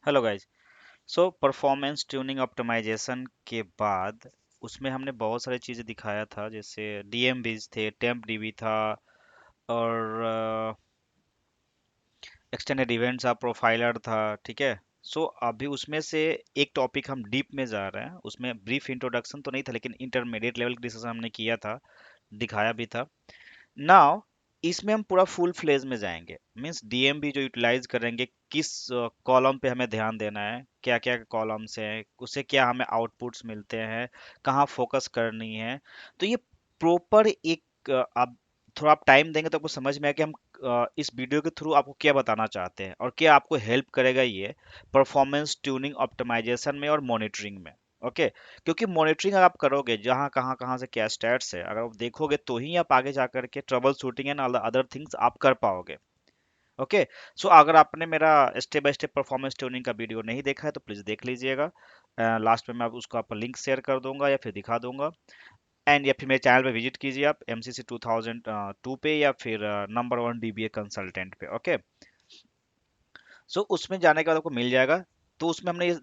Hello guys. So performance tuning optimisation के बाद उसमें हमने बहुत सारी चीज़ें दिखाया था, जैसे डीएमबीज थे, टेम्प डीबी था, और एक्सटेंडेड इवेंट्स प्रोफाइलर था। ठीक है। सो अभी उसमें से एक टॉपिक हम डीप में जा रहे हैं। उसमें ब्रीफ इंट्रोडक्शन तो नहीं था, लेकिन इंटरमीडिएट लेवल का डिस्कशन हमने किया था, दिखाया भी था। नाउ इसमें हम पूरा फुल फ्लेज में जाएंगे, मींस डीएमबी जो यूटिलाइज करेंगे, किस कॉलम पे हमें ध्यान देना है, क्या क्या कॉलम्स हैं, उससे क्या हमें आउटपुट्स मिलते हैं, कहाँ फोकस करनी है। तो ये प्रॉपर एक आप थोड़ा आप टाइम देंगे तो आपको समझ में आए कि हम इस वीडियो के थ्रू आपको क्या बताना चाहते हैं और क्या आपको हेल्प करेगा ये परफॉर्मेंस ट्यूनिंग ऑप्टिमाइजेशन में और मॉनिटरिंग में। ओके। क्योंकि मॉनिटरिंग अगर आप करोगे, जहाँ कहाँ कहाँ से क्या स्टैट्स है, अगर आप देखोगे तो ही आप आगे जा करके trouble shooting and other things आप कर पाओगे। ओके। सो अगर आपने मेरा step by step performance tuning का वीडियो नहीं देखा है तो प्लीज़ देख लीजिएगा। लास्ट में मैं उसको आपको लिंक शेयर कर दूंगा या फिर दिखा दूंगा। एंड या फिर मेरे चैनल पे विजिट कीजिए आप एमसीसी 2002 पे, या फिर नंबर 1 डीबीए कंसल्टेंट पे। ओके। सो उसमें जाने के बाद आपको मिल जाएगा। तो उसमें हमने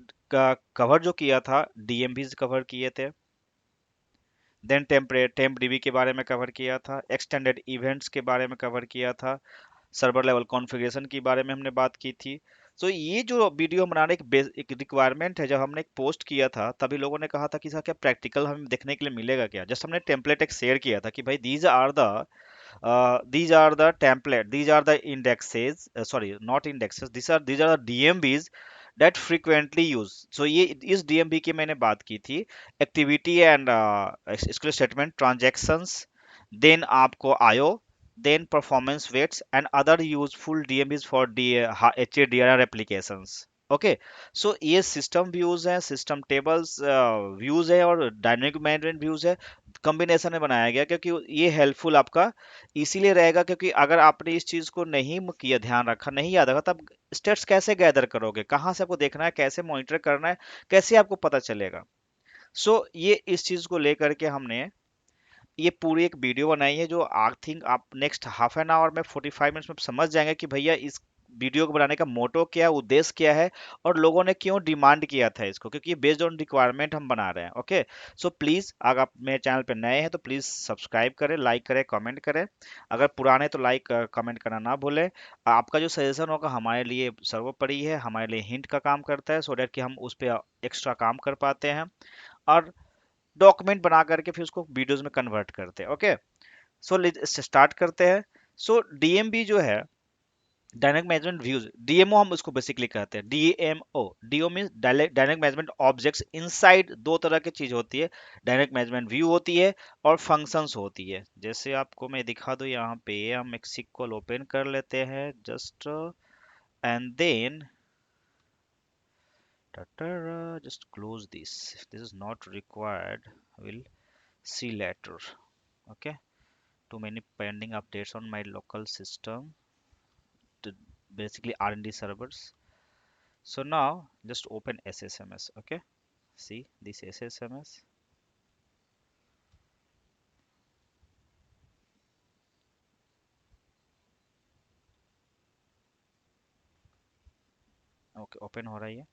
कवर जो किया था, डीएमबी कवर किए थे, देन टेम्प डीबी के बारे में कवर किया था, एक्सटेंडेड इवेंट्स के बारे में कवर किया था, सर्वर लेवल कॉन्फ़िगरेशन के बारे में हमने बात की थी। सो ये जो वीडियो बनाने की एक रिक्वायरमेंट है, जब हमने एक पोस्ट किया था तभी लोगों ने कहा था कि सर क्या प्रैक्टिकल हमें देखने के लिए मिलेगा क्या। जस्ट हमने टेम्पलेट एक शेयर किया था कि भाई these are the template, these are the indexes, sorry not indexes, these are the DMBs that frequently use। so ये इस DMB की मैंने बात की थी, एक्टिविटी एंड इसके स्टेटमेंट ट्रांजैक्शंस, देन आपको आयो, then performance waits and other useful DMBs for HADRR applications. Okay. So ये सिस्टम व्यूज है, सिस्टम टेबल्स व्यूज है, और डायनेमिक मैनेजमेंट व्यूज है, कॉम्बिनेशन में बनाया गया, क्योंकि ये हेल्पफुल आपका इसीलिए रहेगा, क्योंकि अगर आपने इस चीज को नहीं किया, ध्यान रखा, नहीं याद रखा, तब स्टेट्स कैसे गैदर करोगे, कहाँ से आपको देखना है, कैसे मॉनिटर करना है, कैसे आपको पता चलेगा। सो ये इस चीज को लेकर के हमने ये पूरी एक वीडियो बनाई है, जो आई थिंक आप नेक्स्ट हाफ एन आवर में 45 मिनट्स में समझ जाएंगे कि भैया इस वीडियो को बनाने का मोटो क्या है, उद्देश्य क्या है, और लोगों ने क्यों डिमांड किया था इसको, क्योंकि ये बेस्ड ऑन रिक्वायरमेंट हम बना रहे हैं। ओके। सो प्लीज़ अगर आप मेरे चैनल पे नए हैं तो प्लीज़ सब्सक्राइब करें, लाइक करें, कमेंट करें। अगर पुराने तो लाइक कमेंट करना ना भूलें। आपका जो सजेशन होगा हमारे लिए सर्वोपरि है, हमारे लिए हिंट का काम करता है, सो डैट कि हम उस पर एक्स्ट्रा काम कर पाते हैं, और डॉक्यूमेंट बना करके फिर उसको वीडियोस में कन्वर्ट करते हैं। ओके। सो स्टार्ट करते हैं। सो डीएमबी जो है, डायनेमिक मैनेजमेंट व्यूज, डीएमओ हम उसको बेसिकली कहते हैं। DMO, DO mean dynamic management objects. Inside दो तरह की चीज होती है, डायनेमिक मैनेजमेंट व्यू होती है और फंक्शंस होती है। जैसे आपको मैं दिखा दूं, यहाँ पे हम एक सिक्वल ओपन कर लेते हैं just, and then just close this if this is not required, we'll see later. Okay. Too many pending updates on my local system, to basically R&D servers. So now just open SSMS. Okay. See this SSMS. Okay, open हो रही है।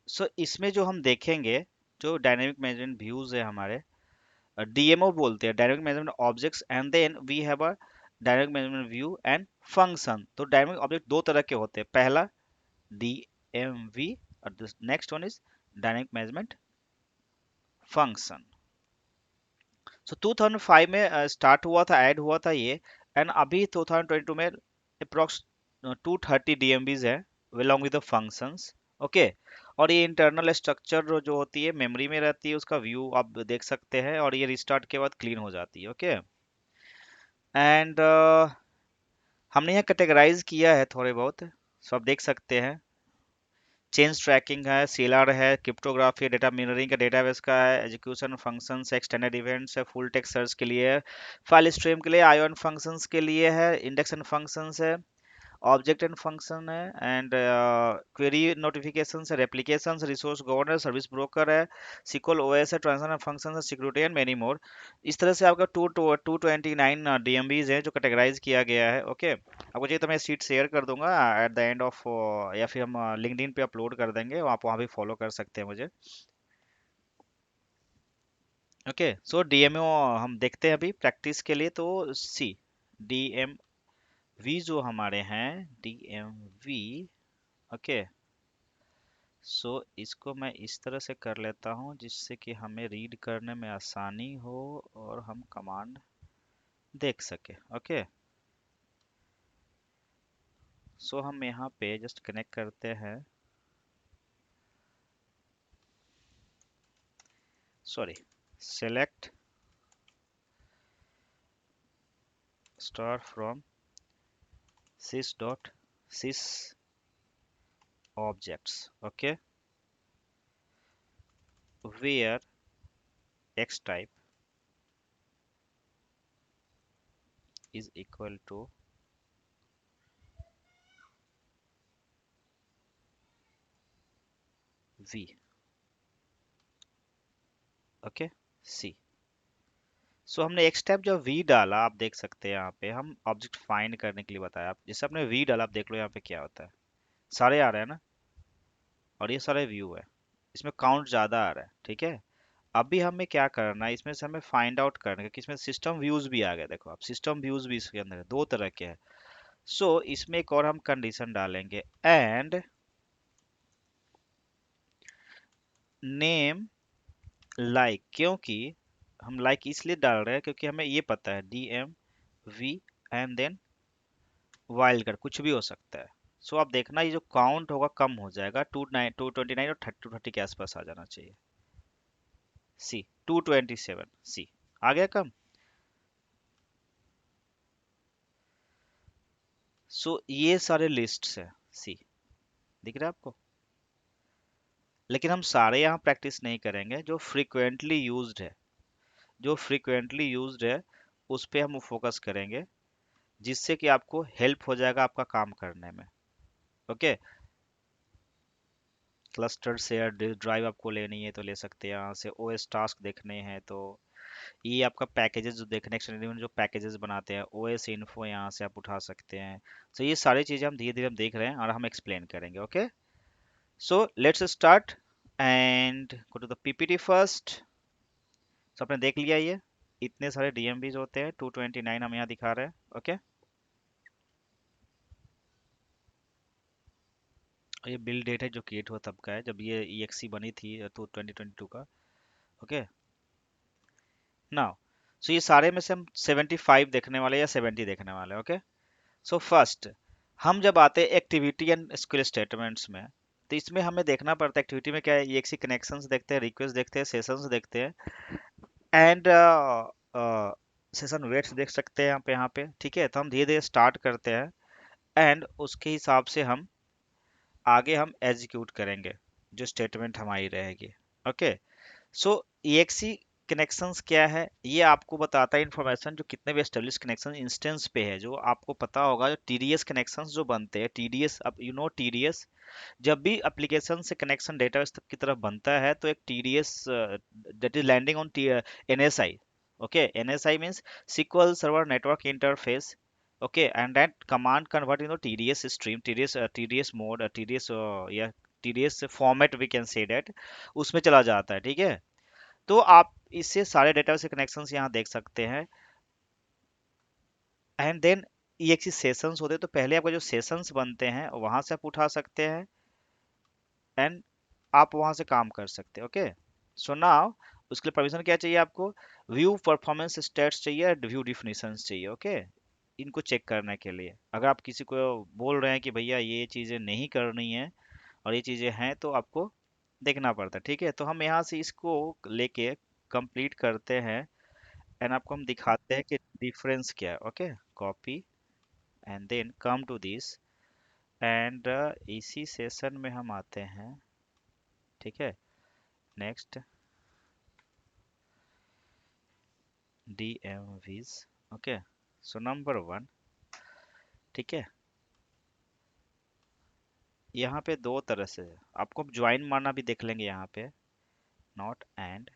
सो इसमें जो हम देखेंगे, जो dynamic management views है हमारे, डीएमओ बोलते हैं, dynamic management objects, and then we have a dynamic management view and function. तो डायनेमिक ऑब्जेक्ट दो तरह के होते हैं, पहला DMV और next one is dynamic management function. So 2005 में स्टार्ट हुआ था, ऐड हुआ था ये, एंड अभी 2022 में अप्रोक्स 230 DMBs है along with the functions। Okay. और ये इंटरनल स्ट्रक्चर जो होती है मेमोरी में रहती है, उसका व्यू आप देख सकते हैं, और ये रिस्टार्ट के बाद क्लीन हो जाती है। ओके। एंड हमने यहाँ कैटेगराइज किया है थोड़े बहुत, सो आप देख सकते हैं। चेंज ट्रैकिंग है, सीएलआर है, क्रिप्टोग्राफी, डेटा मिररिंग का, डेटाबेस का है, एग्जीक्यूशन फंक्शंस, एक्सटेंडेड इवेंट्स है, फुल टेक्स्ट सर्च के लिए है, फाइल स्ट्रीम के लिए, आईओन फंक्शंस के लिए है, इंडेक्शन फंक्शंस है, ऑब्जेक्ट एंड फंक्शन है, एंड क्वेरी नोटिफिकेशन है, replication, resource governor, service broker है, सिक्वल ओएस है, ट्रांजैक्शन फंक्शन है, सिक्योरिटी एंड मेनी मोर। इस तरह से आपका 229 डीएमबीज है जो कैटेगराइज किया गया है। ओके, आपको चाहिए तो मैं सीट शेयर कर दूंगा एट द एंड ऑफ, या फिर हम लिंक्डइन पे अपलोड कर देंगे, आप वहाँ भी फॉलो कर सकते हैं मुझे। ओके, सो डीएमओ हम देखते हैं अभी प्रैक्टिस के लिए। तो सी, डीएमवी जो हमारे हैं, डीएमवी। ओके, सो इसको मैं इस तरह से कर लेता हूँ जिससे कि हमें रीड करने में आसानी हो और हम कमांड देख सके। ओके, सो हम यहाँ पे जस्ट कनेक्ट करते हैं, sorry, select star from sys dot sys objects, okay, where x type is equal to v। Okay, see, so हमने एक्स टाइप जो वी डाला, आप देख सकते हैं यहाँ पे हम ऑब्जेक्ट फाइंड करने के लिए बताया। आप जैसे आपने वी डाला, आप देख लो यहाँ पे क्या होता है, सारे आ रहे हैं ना, और ये सारे व्यू है, इसमें काउंट ज्यादा आ रहा है। ठीक है, अभी हमें क्या करना है, इसमें से हमें फाइंड आउट करना है कि इसमें सिस्टम व्यूज भी आ गए। देखो आप, सिस्टम व्यूज भी इसके अंदर है, दो तरह के हैं। सो इसमें एक और हम कंडीशन डालेंगे, एंड नेम लाइक, क्योंकि हम लाइक इसलिए डाल रहे हैं क्योंकि हमें ये पता है D M V and then wild card कुछ भी हो सकता है। सो आप देखना, ये जो काउंट होगा कम हो जाएगा, 229 और 230 के आसपास आ जाना चाहिए। सी, 227, सी आ गया कम। सो ये सारे लिस्ट्स है, सी दिख रहा है आपको। लेकिन हम सारे यहाँ प्रैक्टिस नहीं करेंगे, जो फ्रीक्वेंटली यूज्ड है, जो फ्रीक्वेंटली यूज्ड है उस पे हम फोकस करेंगे, जिससे कि आपको हेल्प हो जाएगा आपका काम करने में। ओके, क्लस्टर शेयर ड्राइव आपको लेनी है तो ले सकते हैं यहाँ से, ओएस टास्क देखने हैं तो ये आपका पैकेजेस जो देखने, एक्सटेंडेड जो पैकेजेस बनाते हैं, ओएस इन्फो यहाँ से आप उठा सकते हैं। सो ये सारी चीज़ें हम धीरे धीरे हम देख रहे हैं और हम एक्सप्लेन करेंगे। Okay, so let's start and go to the PPT first. So आपने देख लिया ये इतने सारे डीएमबीज होते हैं, 229 हम यहाँ दिखा रहे हैं। ओके, ये बिल डेट है जो क्रिएट हुआ तब का है जब ये ईएक्सी बनी थी, तो 2022 का। ओके, नाउ, सो ये सारे में से हम 75 देखने वाले या 70 देखने वाले। ओके, सो फर्स्ट हम जब आते हैं एक्टिविटी एंड स्किल स्टेटमेंट्स में, तो इसमें हमें देखना पड़ता है एक्टिविटी में क्या है, EXE कनेक्शंस देखते हैं, रिक्वेस्ट देखते हैं, सेशंस देखते हैं, एंड सेशन वेट्स देख सकते हैं यहाँ पे। ठीक है, तो हम धीरे धीरे स्टार्ट करते हैं एंड उसके हिसाब से हम आगे हम एग्जीक्यूट करेंगे जो स्टेटमेंट हमारी रहेगी। ओके, सो EXE कनेक्शंस क्या है, ये आपको बताता है इन्फॉर्मेशन जो कितने भी एस्टेब्लिश कनेक्शन इंस्टेंस पे है। जो आपको पता होगा, जो टीडीएस कनेक्शंस जो बनते हैं, टीडीएस, अब यू नो टीडीएस, जब भी एप्लीकेशन से कनेक्शन डेटाबेस की तरफ बनता है तो एक TDS that is landing on NSI. Okay, NSI means SQL server network interface. Okay, and that command convert in TDS stream, TDS mode, TDS या TDS format we can say that, उसमें चला जाता है। ठीक है, तो आप इससे सारे डेटाबेस के कनेक्शंस यहाँ देख सकते हैं, एंड देन EXE सेशंस होते हैं, तो पहले आपका जो सेशंस बनते हैं वहां से आप उठा सकते हैं एंड आप वहां से काम कर सकते हैं। ओके, सो नाउ उसके लिए परमिशन क्या चाहिए आपको, व्यू परफॉर्मेंस स्टेट्स चाहिए, व्यू डिफिनीशंस चाहिए। ओके, इनको चेक करने के लिए अगर आप किसी को बोल रहे हैं कि भैया ये चीज़ें नहीं करनी है और ये चीज़ें हैं, तो आपको देखना पड़ता है। ठीक है, तो हम यहाँ से इसको लेके कंप्लीट करते हैं एंड आपको हम दिखाते हैं कि डिफरेंस क्या है। Okay, copy and then come to this, and इसी सेशन में हम आते हैं। ठीक है, next, DMVs। Okay, so number one. ठीक है, यहाँ पे दो तरह से है। आपको ज्वाइन मारना भी देख लेंगे यहाँ पे, नॉट एंड।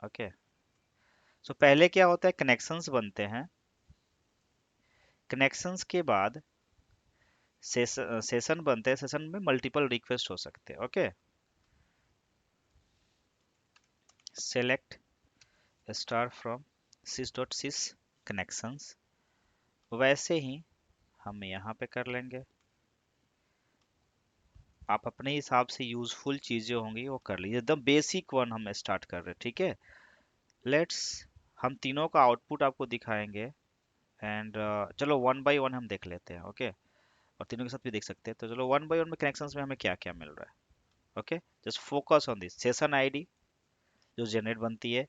ओके, सो पहले क्या होता है, कनेक्शंस बनते हैं। कनेक्शंस के बाद सेशन बनते हैं, सेशन में मल्टीपल रिक्वेस्ट हो सकते हैं। Okay, select star from sys dot sys connections, वैसे ही हम यहाँ पे कर लेंगे। आप अपने हिसाब से यूजफुल चीजें होंगी वो कर लीजिए, एकदम बेसिक वन हम स्टार्ट कर रहे हैं, ठीक है। लेट्स, हम तीनों का आउटपुट आपको दिखाएंगे, एंड चलो वन बाय वन हम देख लेते हैं। ओके, और तीनों के साथ भी देख सकते हैं। तो चलो वन बाय वन में कनेक्शंस में हमें क्या क्या मिल रहा है। Okay, just focus on this session ID जो जनरेट बनती है।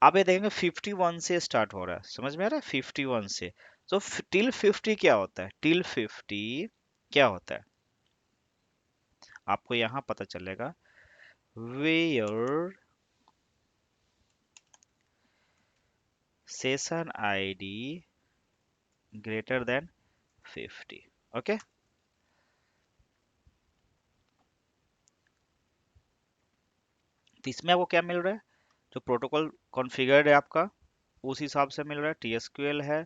आप ये देखेंगे 51 से स्टार्ट हो रहा है, समझ में आ रहा है, 51 से। तो टिल 50 क्या होता है, टिल 50 क्या होता है आपको यहाँ पता चलेगा, where session ID greater than 50। Okay, तो इसमें आपको क्या मिल रहा है, जो प्रोटोकॉल कॉन्फ़िगर्ड है आपका उस हिसाब से मिल रहा है। टीएसक्यूएल है,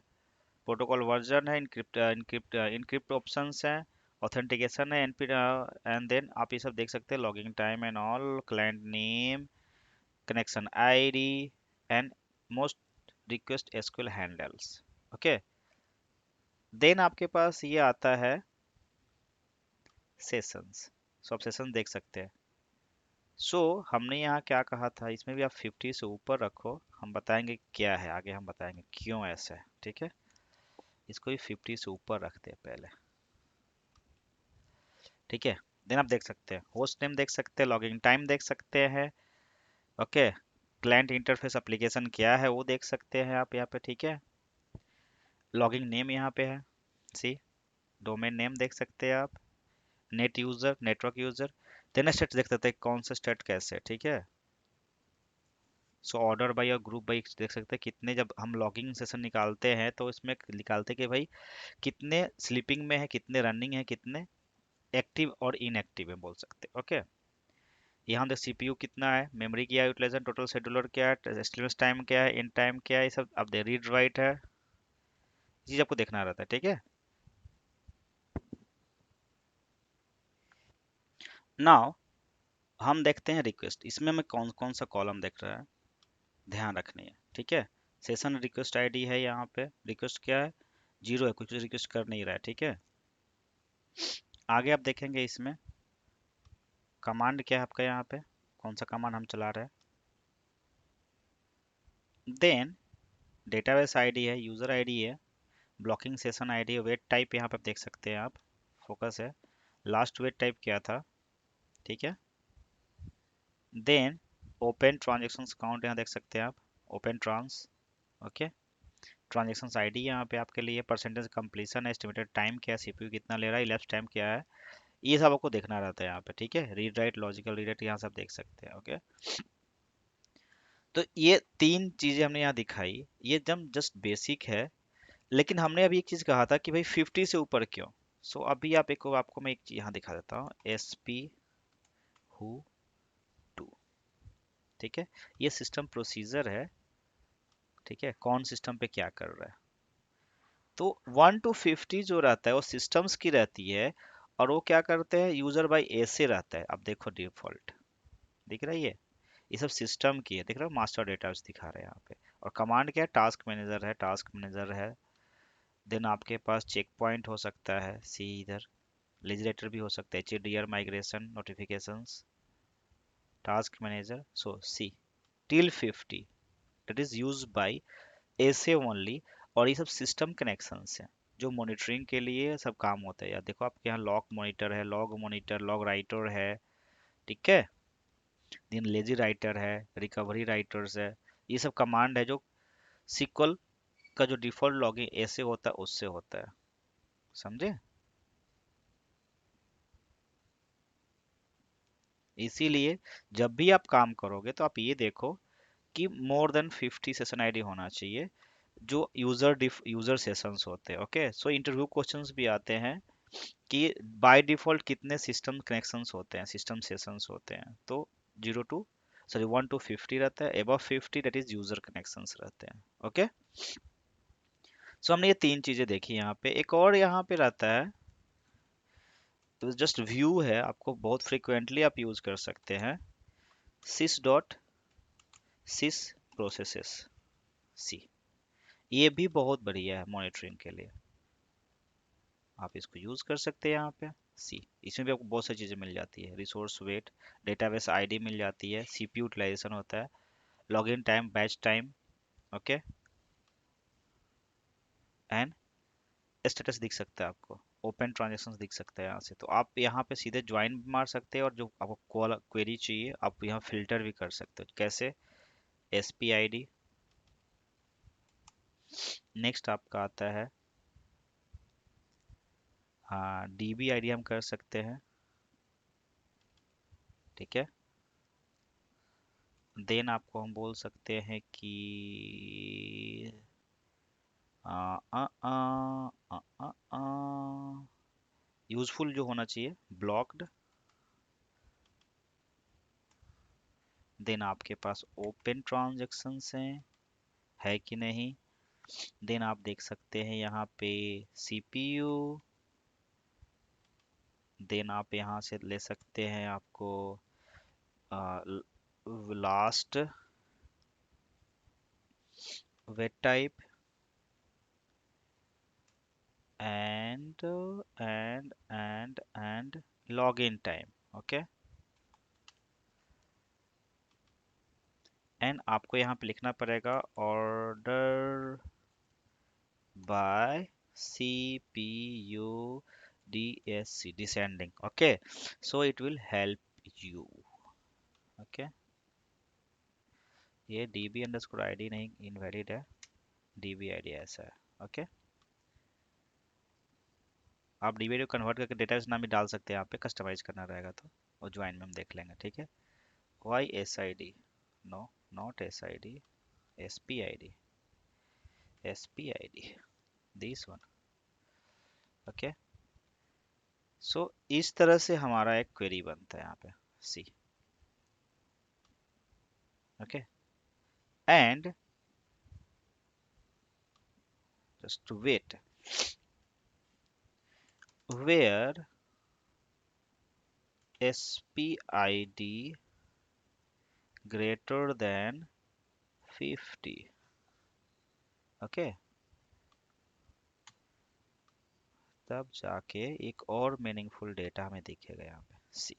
प्रोटोकॉल वर्जन है, इनक्रिप्ट इनक्रिप्ट इनक्रिप्ट ऑप्शंस हैं, ऑथेंटिकेशन है, एनपी, एंड देन आप ये सब देख सकते हैं, logging time and all, client name, connection ID, and most request SQL handles. Okay, then आपके पास ये आता है सेशंस, सो आप सेशन देख सकते हैं। सो हमने यहाँ क्या कहा था, इसमें भी आप 50 से ऊपर रखो, हम बताएंगे क्या है आगे, हम बताएंगे क्यों ऐसा है, ठीक है। इसको भी 50 से ऊपर रखते हैं पहले, ठीक है। देन आप देख सकते हैं होस्ट नेम देख सकते हैं, लॉगिंग टाइम देख सकते हैं। ओके, क्लाइंट इंटरफेस एप्लीकेशन क्या है वो देख सकते हैं आप यहाँ पे, ठीक है। लॉगिंग नेम यहाँ पे है, सी, डोमेन नेम देख सकते हैं आप, net user, network user. Then state देख सकते हैं कौन सा स्टेट कैसे, ठीक है। सो ऑर्डर बाई और ग्रुप बाई देख सकते हैं कितने, जब हम लॉगिंग सेशन निकालते हैं तो इसमें निकालते हैं कि भाई कितने स्लीपिंग में है, कितने रनिंग है, कितने एक्टिव और इनएक्टिव है, बोल सकते हैं। ओके, यहाँ देख सीपीयू कितना है, मेमोरी क्या है, यूटिलाइजेशन, टोटल शेड्यूलर क्या है, स्टेटस टाइम क्या है, इन टाइम क्या है, ये सब अब दे रीड राइट है, चीज आपको देखना रहता है, ठीक है। नाउ हम देखते हैं रिक्वेस्ट, इसमें हमें कौन कौन सा कॉलम देख रहा है, ध्यान रखनी है, ठीक है। सेशन रिक्वेस्ट आईडी है, यहाँ पे रिक्वेस्ट क्या है, जीरो है, कुछ रिक्वेस्ट कर नहीं रहा है, ठीक है। आगे आप देखेंगे इसमें कमांड क्या है आपका, यहाँ पे कौन सा कमांड हम चला रहे हैं। देन डेटाबेस आईडी है, यूजर आईडी है, ब्लॉकिंग सेशन आईडी है, वेट टाइप यहाँ पे आप देख सकते हैं आप, फोकस है, लास्ट वेट टाइप क्या था, ठीक है। देन ओपन ट्रांजेक्शन्स काउंट यहाँ देख सकते हैं आप, open trans, okay. Transactions ID यहाँ पे आपके लिए, परसेंटेज कंप्लीशन है, एस्टिमेटेड टाइम क्या है, सीपीयू कितना ले रहा है, इलेप्स टाइम क्या है, ये सब आपको देखना रहता है यहाँ पे, ठीक है। Read write, logical read write यहाँ सब देख सकते हैं, ओके। तो ये तीन चीजें हमने यहाँ दिखाई, ये जब जस्ट बेसिक है। लेकिन हमने अभी एक चीज कहा था कि भाई 50 से ऊपर क्यों। सो अभी आप एक आपको मैं एक चीज यहाँ दिखा देता हूँ, एस पी हु टू, ठीक है। ये सिस्टम प्रोसीजर है, ठीक है, कौन सिस्टम पे क्या कर रहा है। तो 1 to 50 जो रहता है वो सिस्टम्स की रहती है, और वो क्या करते हैं, यूजर बाई ए से रहता है। अब देखो डिफॉल्ट दिख रहा है ये सब सिस्टम की है, दिख रहा है, मास्टर डेटा दिखा रहे हैं यहाँ पे। और कमांड क्या है, टास्क मैनेजर है, टास्क मैनेजर है। देन आपके पास चेक पॉइंट हो सकता है, सी इधर, लेजिस्लेटर भी हो सकता है, HDR, migration, notifications, task manager, so see till 50 that is used by ऐसे ओनली। और ये सब सिस्टम कनेक्शंस हैं जो मॉनिटरिंग के लिए सब काम होता है। यार देखो आपके यहाँ लॉग मॉनिटर है, लॉग मॉनिटर, लॉग राइटर है, ठीक है। देन लेजी राइटर है, रिकवरी राइटर्स है, ये सब कमांड है जो सिक्वल का जो डिफॉल्ट लॉगिन ऐसे होता है उससे होता है, समझे। इसीलिए जब भी आप काम करोगे तो आप ये देखो कि मोर देन 50 सेशन आईडी होना चाहिए जो यूजर सेशंस होते हैं। ओके, सो इंटरव्यू क्वेश्चंस भी आते हैं कि बाय डिफॉल्ट कितने सिस्टम कनेक्शंस होते हैं, सिस्टम सेशंस होते हैं। तो 1 to 50 रहता है, above 50 that is user connections रहते हैं। ओके, सो हमने ये तीन चीजें देखी यहाँ पे। एक और यहाँ पे रहता है, तो जस्ट व्यू है, आपको बहुत फ्रिक्वेंटली आप यूज कर सकते हैं, sys डॉट sys प्रोसेसेस सी। ये भी बहुत बढ़िया है मॉनिटरिंग के लिए, आप इसको यूज कर सकते हैं यहाँ पे। सी, इसमें भी आपको बहुत सारी चीजें मिल जाती है, रिसोर्स वेट, डेटाबेस आईडी मिल जाती है, सीपीयू यूटिलाइजेशन होता है, login time, batch time, okay, and status दिख सकता है आपको, ओपन ट्रांजेक्शन्स दिख सकता है यहाँ से। तो आप यहाँ पे सीधे ज्वाइन भी मार सकते हैं, और जो आपको क्वेरी चाहिए आप यहाँ फिल्टर भी कर सकते हो। कैसे? S P I D, next आपका आता है हाँ डी बी आई डी हम कर सकते हैं, ठीक है। देन आपको हम बोल सकते हैं कि यूजफुल जो होना चाहिए, ब्लॉक्ड। देन आपके पास ओपन ट्रांजैक्शंस हैं, है कि नहीं। देन आप देख सकते हैं यहाँ पे सीपीयू। देन आप यहाँ से ले सकते हैं आपको last wait type, and and login time, okay. And आपको यहाँ पे लिखना पड़ेगा order by CPU DSC, descending, okay, so it will help you, okay। ये db अंडरस्कोर id नहीं, इनवैलिड है, db id ऐसा है, ओके। आप db को कन्वर्ट करके डेटाबेस नाम भी डाल सकते हैं यहाँ पे, कस्टमाइज करना रहेगा तो, और ज्वाइन में हम देख लेंगे, ठीक है। why sid, no, not sid, spid, spid, this one, okay। सो इस तरह से हमारा एक क्वेरी बनता है यहाँ पे, see, okay. And just wait, where SPID greater than 50, ओके। तब जाके एक और मीनिंगफुल डेटा हमें दिखेगा यहाँ पे, सी,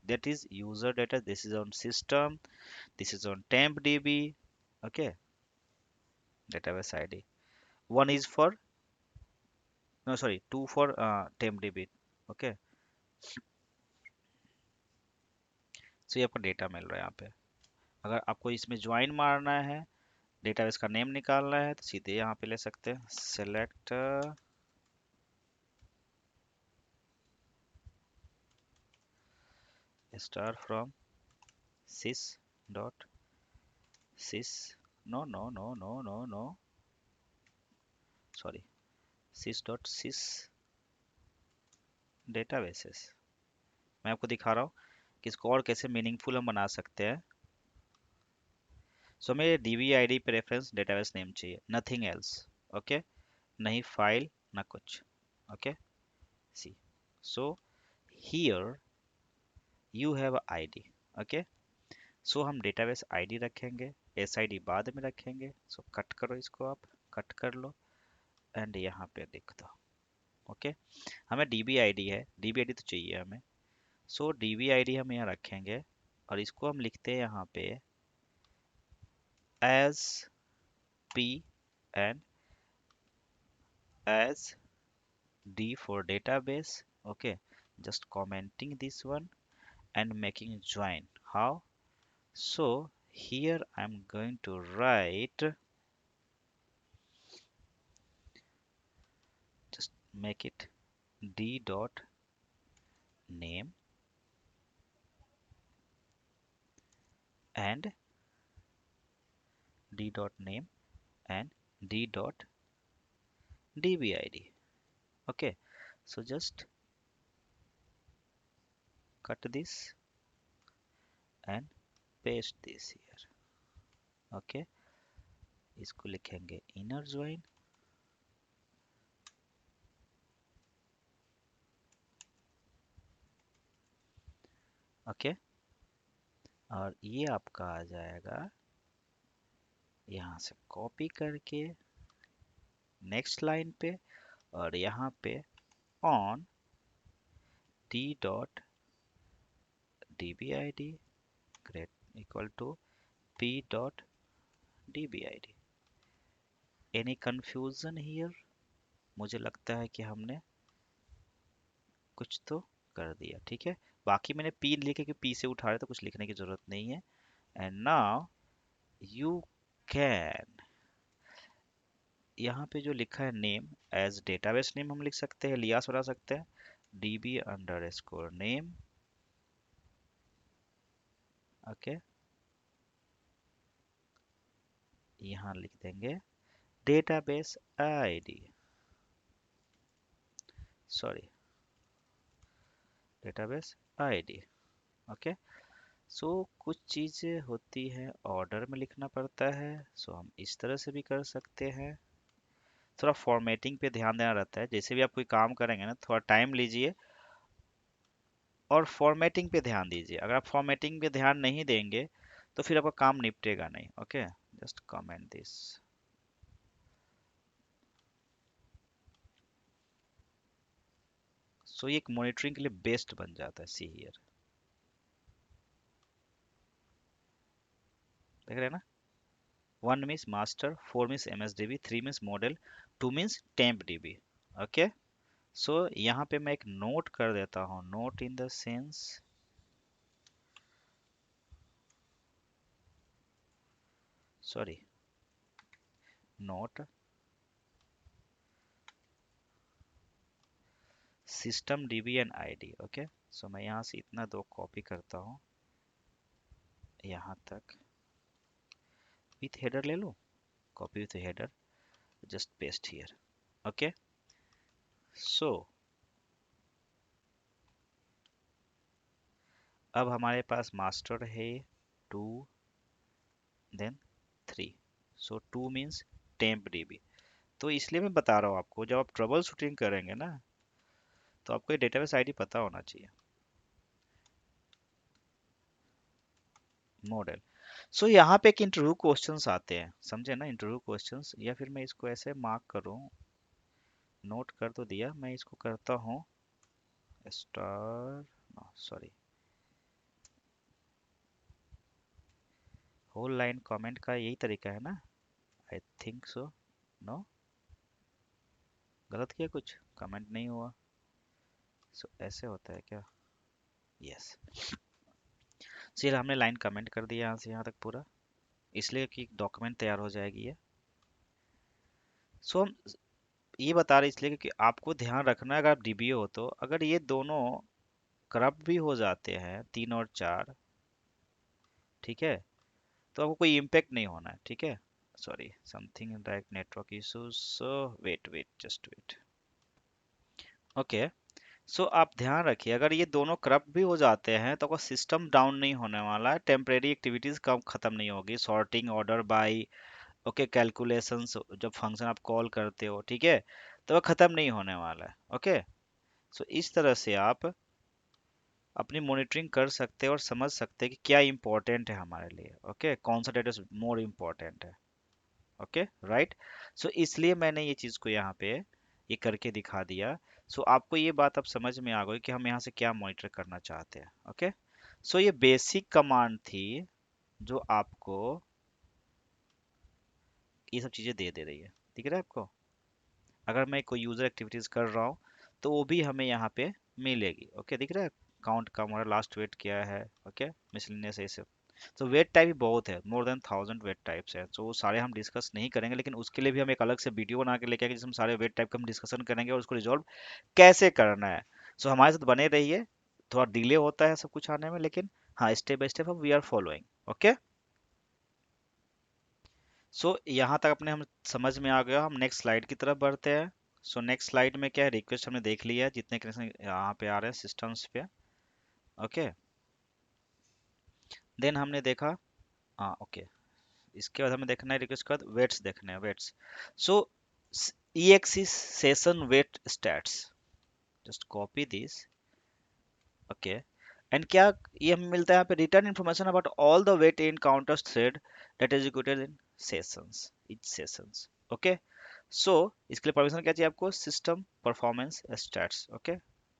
that is user data, this is on system, this is on temp db, okay, database id, one is for, no sorry, two for temp db, okay। so ये आपको डेटा मिल रहा है यहाँ पे। अगर आपको इसमें ज्वाइन मारना है, डेटाबेस का नेम निकालना है, तो सीधे यहाँ पे ले सकते हैं, select star from sys dot sys, no, sorry, sys dot sys databases। मैं आपको दिखा रहा हूँ कि इसको और कैसे मीनिंगफुल हम बना सकते हैं। सो हमें डीबी आईडी पे रेफरेंस डेटाबेस नेम चाहिए, नथिंग एल्स, ओके, नहीं फाइल ना कुछ, ओके। See, so here you have ID, okay. So हम डेटाबेस आईडी रखेंगे, एस आई डी बाद में रखेंगे। सो कट करो इसको, आप कट कर लो, एंड यहाँ पे लिख दो, ओके। हमें डीबी आईडी है, डीबी आईडी तो चाहिए हमें। सो डीबी आईडी हम यहाँ रखेंगे, और इसको हम लिखते हैं यहाँ पे as P and as D for database, okay, just commenting this one and making join, how, so here I'm going to write, just make it d dot name and d dot name and d dot dbid, okay। So just cut this and paste this here. Okay, इसको लिखेंगे inner join. Okay, और ये आपका आ जाएगा यहाँ से copy करके next line पे, और यहाँ पे on T dot dbid great equal to p dot dbid. Any confusion here? मुझे लगता है कि हमने कुछ तो कर दिया, ठीक है। बाकी मैंने p लिखे कि p से उठा रहे तो कुछ लिखने की जरूरत नहीं है। एंड नाउ यू कैन, यहाँ पे जो लिखा है नेम, एज डेटाबेस नेम हम लिख सकते हैं, लियास बना सकते हैं, db underscore name. Okay, यहाँ लिख देंगे database ID, sorry database ID. Okay, so कुछ चीज़ें होती हैं ऑर्डर में लिखना पड़ता है, सो हम इस तरह से भी कर सकते हैं। थोड़ा फॉर्मेटिंग पे ध्यान देना रहता है, जैसे भी आप कोई काम करेंगे ना, थोड़ा टाइम लीजिए और फॉर्मेटिंग पे ध्यान दीजिए। अगर आप फॉर्मेटिंग पे ध्यान नहीं देंगे तो फिर आपका काम निपटेगा नहीं। Okay, just comment this. So ये एक मॉनिटरिंग के लिए बेस्ट बन जाता है। सी हियर, देख रहे हैं ना, 1 means master, 4 means MSDB, 3 means model, 2 means temp DB। Okay, so यहाँ पे मैं एक नोट कर देता हूँ, note in the sense, sorry not system DB and ID। Okay, so मैं यहाँ से इतना दो कॉपी करता हूँ यहाँ तक, विथ हेडर ले लूँ, copy with header, just paste here. Okay, so अब हमारे पास मास्टर है 2 then 3, so 2 means temp DB। तो इसलिए मैं बता रहा हूँ आपको, जब आप ट्रबल शूटिंग करेंगे ना तो आपको ये डेटाबेस आईडी पता होना चाहिए। मॉडल, सो यहाँ पे एक इंटरव्यू क्वेश्चंस आते हैं, समझे ना, इंटरव्यू क्वेश्चंस, या फिर मैं इसको ऐसे मार्क करूँ, नोट कर तो दिया, मैं इसको करता हूँ star, sorry whole line comment का यही तरीका है ना, आई थिंक सो। नो, गलत किया कुछ, कमेंट नहीं हुआ, सो ऐसे होता है क्या? यस, चलिए हमने लाइन कमेंट कर दिया यहाँ से यहाँ तक पूरा, इसलिए कि डॉक्यूमेंट तैयार हो जाएगी ये। सो हम ये बता रहे इसलिए क्योंकि आपको ध्यान रखना है, अगर आप DBA हो तो अगर ये दोनों करप्ट भी हो जाते हैं 3 और 4, ठीक है, तो आपको कोई इम्पेक्ट नहीं होना है, ठीक है। Sorry, something like network issues, so wait wait just wait. Okay, so आप ध्यान रखिए, अगर ये दोनों करप्ट भी हो जाते हैं तो आपका सिस्टम डाउन नहीं होने वाला है, टेम्परेरी एक्टिविटीज कम खत्म नहीं होगी, sorting, order by, okay, calculations, जब फंक्शन आप कॉल करते हो, ठीक है, तो वह खत्म नहीं होने वाला है। ओके, सो इस तरह से आप अपनी मॉनिटरिंग कर सकते हैं और समझ सकते हैं कि क्या इंपॉर्टेंट है हमारे लिए। ओके, कौन सा डेटा मोर इम्पोर्टेंट है। ओके, राइट, सो इसलिए मैंने ये चीज़ को यहाँ पे ये करके दिखा दिया। सो आपको ये बात अब समझ में आ गई कि हम यहाँ से क्या मॉनिटर करना चाहते हैं। ओके, सो ये बेसिक कमांड थी जो आपको ये सब चीज़ें दे दे रही है, दिख रहा है आपको। अगर मैं कोई यूज़र एक्टिविटीज़ कर रहा हूँ तो वो भी हमें यहाँ पे मिलेगी। ओके, दिख रहा है, काउंट का हमारा लास्ट वेट क्या है। ओके, मिसलिनियस ऐसे, तो वेट टाइप भी बहुत है, मोर देन 1000 वेट टाइप्स है, तो वो सारे हम डिस्कस नहीं करेंगे, लेकिन उसके लिए भी हम एक अलग से वीडियो बना के लेके आएंगे जिसमें सारे वेट टाइप का हम डिस्कशन करेंगे और उसको रिजॉल्व कैसे करना है। सो हमारे साथ बने रहिए, थोड़ा डिले होता है सब कुछ आने में, लेकिन हाँ, step by step we are following. Okay, so यहाँ तक अपने हम समझ में आ गया, हम नेक्स्ट स्लाइड की तरफ बढ़ते हैं। सो नेक्स्ट स्लाइड में क्या है, रिक्वेस्ट हमने देख लिया है जितने कनेक्शन यहाँ पे आ रहे हैं सिस्टम्स पे। ओके, देन हमने देखा, हाँ ओके, इसके बाद हमें देखना है रिक्वेस्ट के बाद वेट्स देखने हैं, waits. So exe session wait stats, just copy this. Okay, and क्या ये हमें मिलता है यहाँ पे, return information about all the wait encounters thread that executed in sessions, each sessions. Okay, so इसके लिए परमिशन क्या चाहिए आपको, system performance stats. Okay,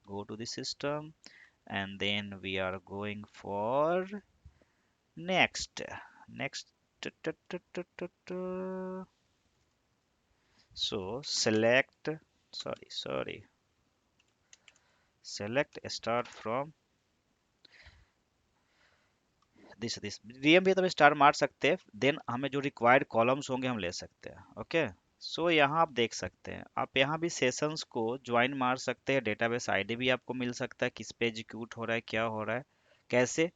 go to the system and then we are going for next, next, so select, sorry, select start from this DM भी तो star मार सकते हैं, देन हमें जो रिक्वायर्ड कॉलम्स होंगे हम ले सकते हैं। ओके, सो यहाँ आप देख सकते हैं, आप यहाँ भी सेशंस को ज्वाइन मार सकते हैं, डेटाबेस आईडी भी आपको मिल सकता है, किस पे एग्जीक्यूट हो रहा है, क्या हो रहा है, कैसे।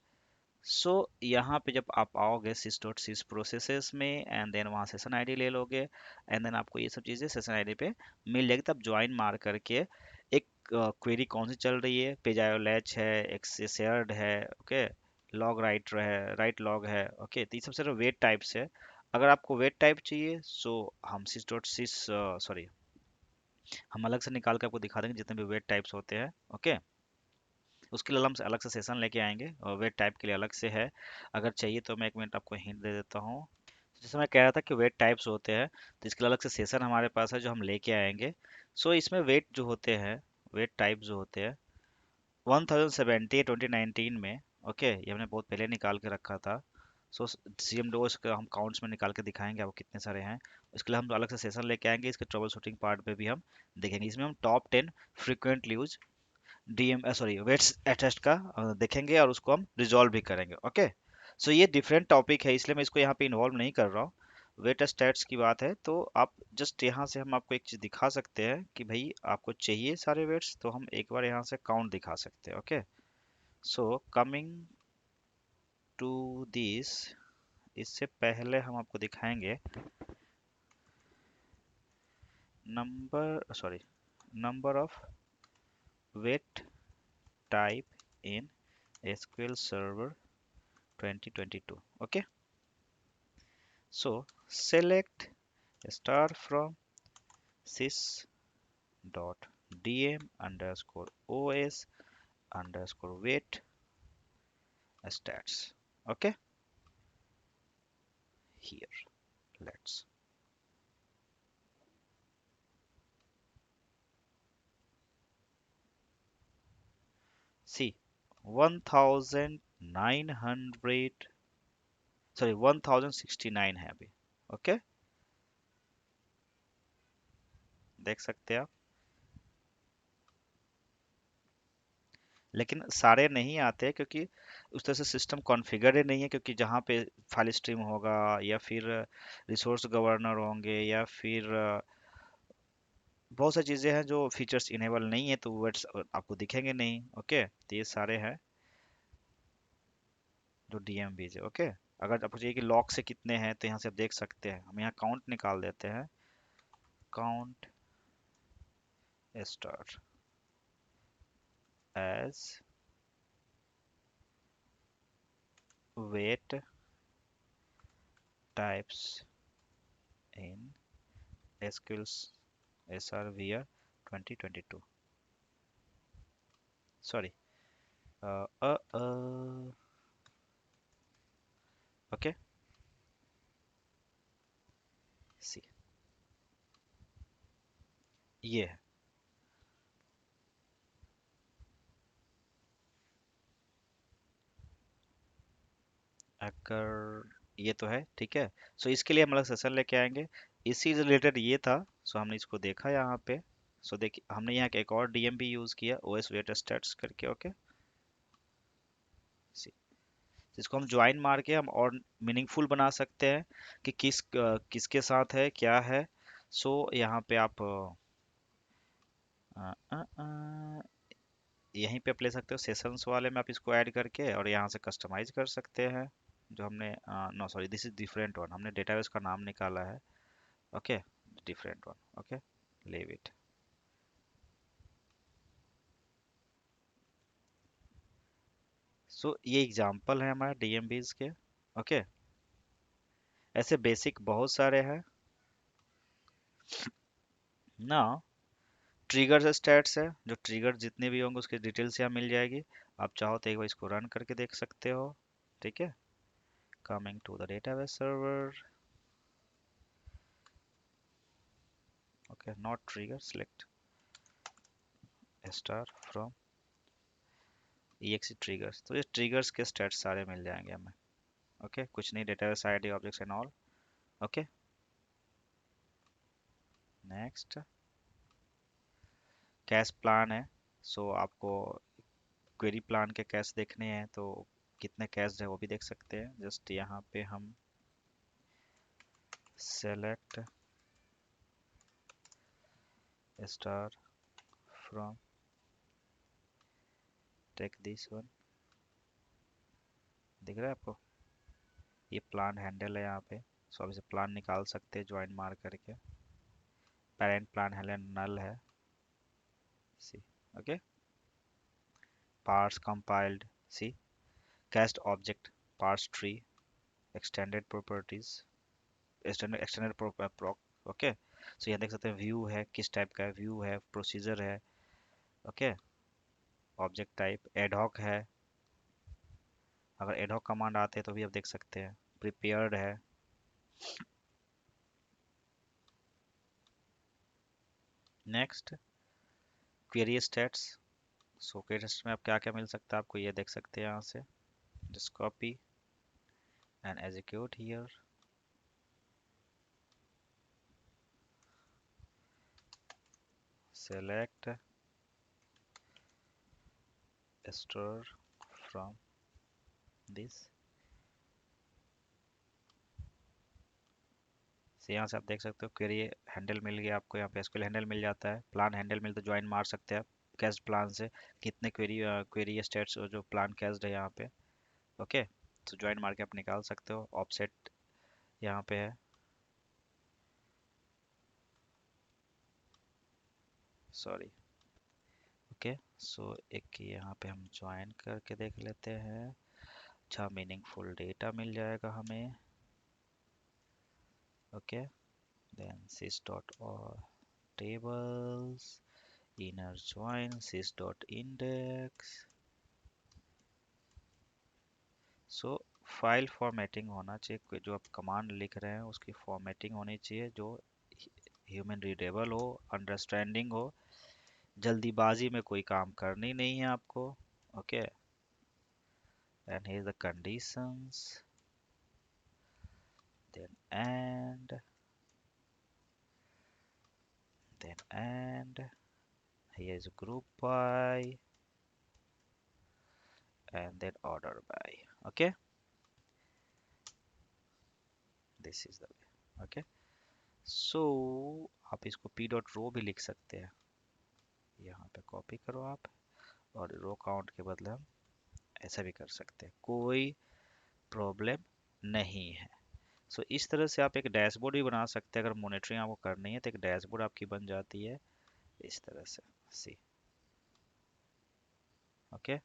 सो यहाँ पे जब आप आओगे sys डॉट sys प्रोसेसेस में एंड देन वहाँ सेशन आईडी ले लोगे एंड देन आपको ये सब चीज़ें सेशन आईडी पे मिल जाएगी, तब ज्वाइन मार करके एक क्वेरी कौन सी चल रही है, पेज आयो लैच है, शेयर्ड है, ओके, लॉग राइट है, राइट लॉग है। ओके, तो ये सब सिर्फ वेट टाइप्स है। अगर आपको वेट टाइप चाहिए सो हम sys डॉट sys सॉरी हम अलग से निकाल के आपको दिखा देंगे जितने भी वेट टाइप्स होते हैं। ओके, उसके लिए हम अलग से सेशन लेके आएंगे और वेट टाइप के लिए अलग से है। अगर चाहिए तो मैं एक मिनट आपको हिंट दे देता हूँ। जैसे मैं कह रहा था कि वेट टाइप्स होते हैं, तो इसके लिए अलग से सेशन हमारे पास है जो हम लेके आएंगे। सो इसमें वेट जो होते हैं, वेट टाइप जो होते हैं 1070 2019 में। ओके, ये हमने बहुत पहले निकाल के रखा था। सो सी एम डो इसका हम काउंट्स में निकाल के दिखाएंगे आपको कितने सारे हैं। इसके लिए हम अलग से सेशन लेके आएंगे, इसके ट्रबल शूटिंग पार्ट पे भी हम देखेंगे। इसमें हम top 10 frequently use DM sorry waits attest का देखेंगे और उसको हम रिजॉल्व भी करेंगे। ओके, सो ये डिफरेंट टॉपिक है इसलिए मैं इसको यहाँ पे इन्वॉल्व नहीं कर रहा हूँ। वेट स्टैट्स की बात है तो आप जस्ट यहाँ से हम आपको एक चीज़ दिखा सकते हैं कि भाई आपको चाहिए सारे वेट्स, तो हम एक बार यहाँ से काउंट दिखा सकते हैं। Okay, so coming to this, इससे पहले हम आपको दिखाएंगे number of wait type in SQL server 2022। Okay, so select star from sys dot dm underscore os underscore wait stats. Okay, here let's see 1900, sorry 1069 है अभी। ओके, देख सकते हैं आप, लेकिन सारे नहीं आते क्योंकि उस तरह से सिस्टम कॉन्फ़िगर ही नहीं है, क्योंकि जहाँ पे फाइल स्ट्रीम होगा या फिर रिसोर्स गवर्नर होंगे या फिर बहुत सारी चीज़ें हैं जो फीचर्स इनेबल नहीं है, तो वर्ड्स आपको दिखेंगे नहीं। ओके, तो ये सारे हैं जो डीएमवीज है। ओके, अगर आपको चाहिए कि लॉग से कितने हैं तो यहाँ से आप देख सकते हैं, हम यहाँ काउंट निकाल देते हैं, count star as wait types in SQL SRVR 2022, sorry okay, see ये है। अगर ये तो है ठीक है, सो इसके लिए हम अलग सेशन लेके आएंगे। इसी रिलेटेड ये था, सो हमने इसको देखा यहाँ पे। सो देखिए हमने यहाँ एक और डीएम भी यूज किया, ओएस वेट स्टैट्स करके। ओके, जिसको हम ज्वाइन मार के हम और मीनिंगफुल बना सकते हैं कि किसके साथ है क्या है। सो यहाँ पे आप यहीं पे आप ले सकते हो सेशंस वाले में, आप इसको ऐड करके और यहाँ से कस्टमाइज कर सकते हैं। जो हमने no sorry this is different one, हमने डेटाबेस का नाम निकाला है। ओके, different one. Okay, leave it. So ये एग्जांपल है हमारे डीएमबीज के। ओके, ऐसे बेसिक बहुत सारे हैं ना। ट्रिगर्स स्टैट्स है, जो ट्रिगर जितने भी होंगे उसकी डिटेल्स यहाँ मिल जाएगी। आप चाहो तो एक बार इसको रन करके देख सकते हो। ठीक है, coming to the database server. Okay, not trigger, select star from exe triggers. तो ये ट्रिगर्स के स्टैट्स सारे मिल जाएंगे हमें। ओके, कुछ नहीं, database ID objects and all. Okay, next cash plan है। सो आपको क्वेरी प्लान के कैश देखने हैं तो कितने कैश है वो भी देख सकते हैं। जस्ट यहाँ पे हम select star from, take this one, दिख रहा है आपको? ये प्लान हैंडल है यहाँ पे। सो आप इसे प्लान निकाल सकते हैं ज्वाइन मार करके। पेरेंट प्लान हैंडल नल है, see. Okay, parse compiled, see. Cast object, parse tree, extended properties, extended proc. Okay, so यहाँ देख सकते हैं व्यू है, किस टाइप का व्यू है, प्रोसीजर है। ओके, ऑब्जेक्ट टाइप एडहॉक है, अगर एडहॉक कमांड आते हैं तो भी आप देख सकते हैं। प्रिपेयर्ड है। Next query stats. So query stats में आप क्या क्या मिल सकता है आपको ये देख सकते हैं यहाँ से। Just copy and execute here. Select store from this. से यहाँ से आप देख सकते हो क्वेरी हैंडल मिल गया आपको। यहाँ पे एसक्यूएल हैंडल मिल जाता है, प्लान हैंडल मिल तो ज्वाइन मार सकते हैं आप कैश प्लान से। कितने क्वेरी स्टेट्स जो प्लान कैश्ड है यहाँ पे। ओके, तो ज्वाइन मार के आप निकाल सकते हो। ऑफसेट यहाँ पे है, सॉरी। ओके, सो एक यहाँ पे हम ज्वाइन करके देख लेते हैं। अच्छा, मीनिंगफुल डेटा मिल जाएगा हमें। Okay, then sys dot or tables, inner join sys dot index। So file formatting होना चाहिए, जो आप कमांड लिख रहे हैं उसकी फॉर्मेटिंग होनी चाहिए जो ह्यूमन रीडेबल हो, अंडरस्टैंडिंग हो। जल्दीबाजी में कोई काम करनी नहीं है आपको। Okay, and here the conditions, then and here is group by and then order by। okay, this is the way। okay, so आप इसको p dot row भी लिख सकते हैं। यहाँ पे कॉपी करो आप, और रो काउंट के बदले हम ऐसा भी कर सकते हैं, कोई प्रॉब्लम नहीं है। सो इस तरह से आप एक डैशबोर्ड भी बना सकते हैं। अगर मॉनिटरिंग आपको करनी है तो एक डैशबोर्ड आपकी बन जाती है इस तरह से। सी, ओके,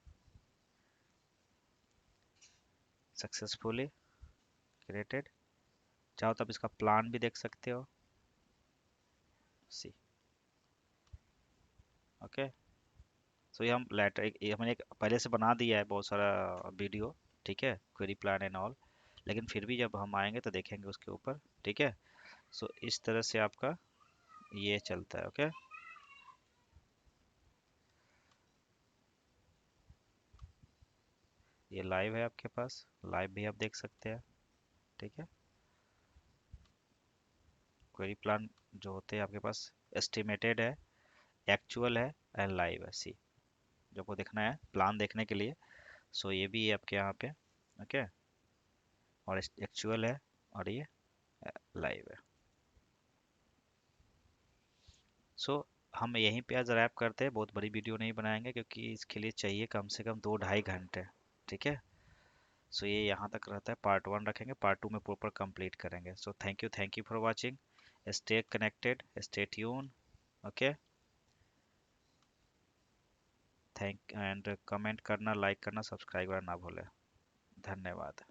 सक्सेसफुली क्रिएटेड। चाहो तो आप इसका प्लान भी देख सकते हो। सी, ओके, सो ये हम लेटर ये हमने एक पहले से बना दिया है बहुत सारा वीडियो। ठीक है, क्वेरी प्लान एंड ऑल, लेकिन फिर भी जब हम आएंगे तो देखेंगे उसके ऊपर। ठीक है, सो इस तरह से आपका ये चलता है। ओके, ये लाइव है आपके पास, लाइव भी आप देख सकते हैं। ठीक है, क्वेरी प्लान जो होते हैं आपके पास एस्टिमेटेड है, एक्चुअल है एंड लाइव है। सी, जो आपको देखना है प्लान देखने के लिए। सो ये भी है आपके यहाँ पे। ओके, और एक्चुअल है और ये लाइव है। सो हम यहीं पे आज रैप करते हैं, बहुत बड़ी वीडियो नहीं बनाएंगे क्योंकि इसके लिए चाहिए कम से कम 2 ढाई घंटे। ठीक है, सो ये यहाँ तक रहता है, पार्ट 1 रखेंगे, पार्ट 2 में प्रॉपर कंप्लीट करेंगे। So thank you for watching, stay connected, stay tune. Okay, thank and comment करना, लाइक करना, सब्सक्राइब करना ना भूले। धन्यवाद।